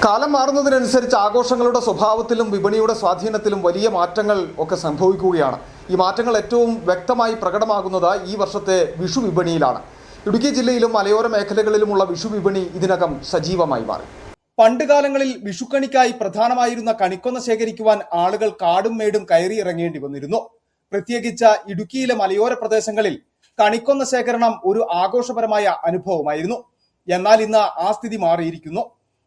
കാലം മാറുന്നതിനനുസരിച്ച് ആഘോഷങ്ങളുടെ സ്വഭാവത്തിലും വിപണിയുടെ സ്വാധീനത്തിലും വലിയ മാറ്റങ്ങൾ ഒക്കെ സംഭവിക്കുകയാണ്. ഈ മാറ്റങ്ങൾ ഏറ്റവും വ്യക്തമായി പ്രകടമാകുന്നത് ഈ വർഷത്തെ വിഷു വിപണിയിലാണ്. ഇടുക്കി ജില്ലയിലും മലയോര മേഖലകളിലുമുള്ള വിഷു വിപണി ഇതിനകം സജീവമായി മാറി. പണ്ടുകാലങ്ങളിൽ വിഷുക്കണിക്കായി പ്രധാനമായിരുന്ന കണിക്കൊന്ന ശേഖരിക്കുവാൻ ആളുകൾ കാടും മേടും കയറി ഇറങ്ങേണ്ടി വന്നിരുന്നു. പ്രത്യേകിച്ച് ഇടുക്കിയിലെ മലയോര പ്രദേശങ്ങളിൽ കണിക്കൊന്ന ശേഖരണം ഒരു ആഘോഷപരമായ അനുഭവമായിരുന്നു. എന്നാൽ ഇന്ന് ആ സ്ഥിതി മാറിയിരിക്കുന്നു.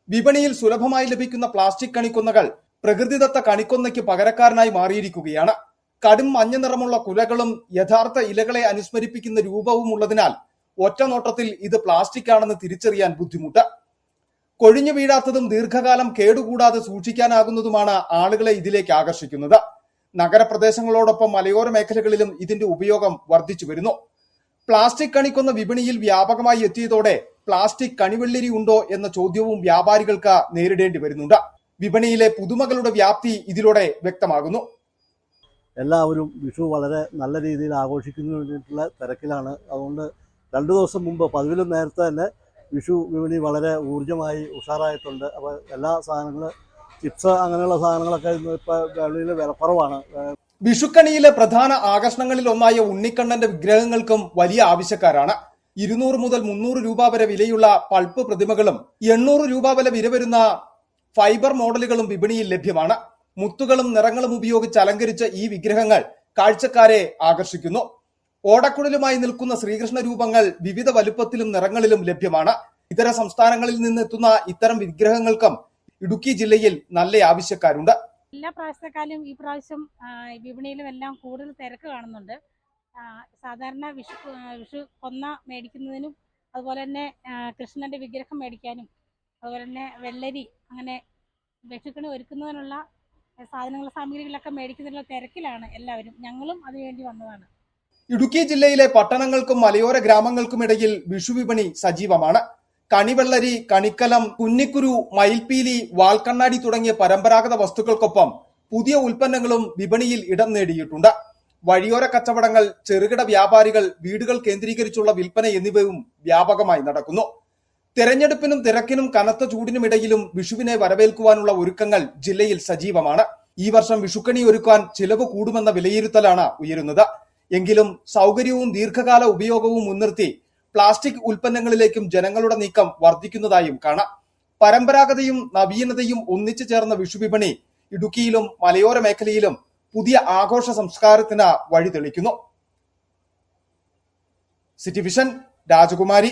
വിപണിയിൽ സുലഭമായി ലഭിക്കുന്ന പ്ലാസ്റ്റിക് കണിക്കൊന്നകൾ പ്രകൃതിദത്ത കണിക്കൊന്നയ്ക്ക് പകരക്കാരനായി മാറിയിരിക്കുകയാണ്. കടും മഞ്ഞ നിറമുള്ള കുലകളും യഥാർത്ഥ ഇലകളെ അനുസ്മരിപ്പിക്കുന്ന രൂപവും ഉള്ളതിനാൽ ഒറ്റ നോട്ടത്തിൽ ഇത് പ്ലാസ്റ്റിക് ആണെന്ന് തിരിച്ചറിയാൻ ബുദ്ധിമുട്ട്. കൊഴിഞ്ഞു വീഴാത്തതും ദീർഘകാലം കേടുകൂടാതെ സൂക്ഷിക്കാനാകുന്നതുമാണ് ആളുകളെ ഇതിലേക്ക് ആകർഷിക്കുന്നത്. നഗരപ്രദേശങ്ങളോടൊപ്പം മലയോര മേഖലകളിലും ഇതിന്റെ ഉപയോഗം വർദ്ധിച്ചു വരുന്നു. പ്ലാസ്റ്റിക് കണിക്കൊന്ന വിപണിയിൽ വ്യാപകമായി എത്തിയതോടെ പ്ലാസ്റ്റിക് കണിവെള്ളരി ഉണ്ടോ എന്ന ചോദ്യവും വ്യാപാരികൾക്ക് നേരിടേണ്ടി വരുന്നുണ്ട്. വിപണിയിലെ പുതുമകളുടെ വ്യാപ്തി ഇതിലൂടെ വ്യക്തമാകുന്നു. എല്ലാവരും വിഷു വളരെ നല്ല രീതിയിൽ ആഘോഷിക്കുന്നതിനുള്ള തിരക്കിലാണ്. അതുകൊണ്ട് 2 ദിവസം മുമ്പ് പതിവിലും നേരത്തെ തന്നെ വിഷു വിപണി വളരെ ഊർജ്ജമായി ഉഷാറായിട്ടുണ്ട്. അപ്പോൾ എല്ലാ സാധനങ്ങളും ചിപ്സ് അങ്ങനെയുള്ള സാധനങ്ങളൊക്കെ ഇപ്പോൾ വെളിയിൽ വിലക്കുറവാണ്. വിഷുക്കണിയിലെ പ്രധാന ആകർഷണങ്ങളിൽ ഒന്നായ ഉണ്ണിക്കണ്ണന്റെ വിഗ്രഹങ്ങൾക്കും വലിയ ആവശ്യക്കാരാണ്. 200 മുതൽ 300 രൂപ വരെ വിലയുള്ള പൾപ്പ് പ്രതിമകളും 800 രൂപ വില വരുന്ന ഫൈബർ മോഡലുകളും വിപണിയിൽ ലഭ്യമാണ്. മുത്തുകളും നിറങ്ങളും ഉപയോഗിച്ച് അലങ്കരിച്ച ഈ വിഗ്രഹങ്ങൾ കാഴ്ചക്കാരെ ആകർഷിക്കുന്നു. ഓടക്കുഴലുമായി നിൽക്കുന്ന ശ്രീകൃഷ്ണ രൂപങ്ങൾ വിവിധ വലുപ്പത്തിലും നിറങ്ങളിലും ലഭ്യമാണ്. ഇതര സംസ്ഥാനങ്ങളിൽ നിന്നെത്തുന്ന ഇത്തരം വിഗ്രഹങ്ങൾക്കും ഇടുക്കി ജില്ലയിൽ നല്ല ആവശ്യക്കാരുണ്ട്. എല്ലാ പ്രാവശ്യത്തെക്കാളും ഈ പ്രാവശ്യം വിപണിയിലും എല്ലാം കൂടുതൽ തിരക്ക് കാണുന്നുണ്ട്. സാധാരണ വിഷു കൊന്ന മേടിക്കുന്നതിനും അതുപോലെ തന്നെ കൃഷ്ണന്റെ വിഗ്രഹം മേടിക്കാനും അതുപോലെ തന്നെ വെള്ളരി അങ്ങനെ വിഷുക്കണി ഒരുക്കുന്നതിനുള്ള സാമഗ്രികളൊക്കെ മേടിക്കുന്നതിനുള്ള തിരക്കിലാണ് എല്ലാവരും. ഞങ്ങളും അതിനുവേണ്ടി വന്നതാണ്. ഇടുക്കി ജില്ലയിലെ പട്ടണങ്ങൾക്കും മലയോര ഗ്രാമങ്ങൾക്കുമിടയിൽ വിഷു വിപണി സജീവമാണ്. കണിവെള്ളരി, കണിക്കലം, കുന്നിക്കുരു, മയിൽപീലി, വാൽക്കണ്ണാടി തുടങ്ങിയ പരമ്പരാഗത വസ്തുക്കൾക്കൊപ്പം പുതിയ ഉൽപ്പന്നങ്ങളും വിപണിയിൽ ഇടം നേടിയിട്ടുണ്ട്. വഴിയോര കച്ചവടങ്ങൾ, ചെറുകിട വ്യാപാരികൾ, വീടുകൾ കേന്ദ്രീകരിച്ചുള്ള വിൽപ്പന എന്നിവയും വ്യാപകമായി നടക്കുന്നു. തെരഞ്ഞെടുപ്പിനും തിരക്കിനും കനത്ത ചൂടിനുമിടയിലും വിഷുവിനെ വരവേൽക്കുവാനുള്ള ഒരുക്കങ്ങൾ ജില്ലയിൽ സജീവമാണ്. ഈ വർഷം വിഷുക്കണി ഒരുക്കാൻ ചിലവ് കൂടുമെന്ന വിലയിരുത്തലാണ് ഉയരുന്നത്. എങ്കിലും സൗകര്യവും ദീർഘകാല ഉപയോഗവും മുൻനിർത്തി പ്ലാസ്റ്റിക് ഉൽപ്പന്നങ്ങളിലേക്കും ജനങ്ങളുടെ നീക്കം വർദ്ധിക്കുന്നതായും കാണാം. പരമ്പരാഗതയും നവീനതയും ഒന്നിച്ചു ചേർന്ന വിഷുവിപണി ഇടുക്കിയിലും മലയോര മേഖലയിലും പുതിയ ആഘോഷ സംസ്കാരത്തിന് വഴി തെളിക്കുന്നു. സിറ്റി വിഷൻ, രാജകുമാരി.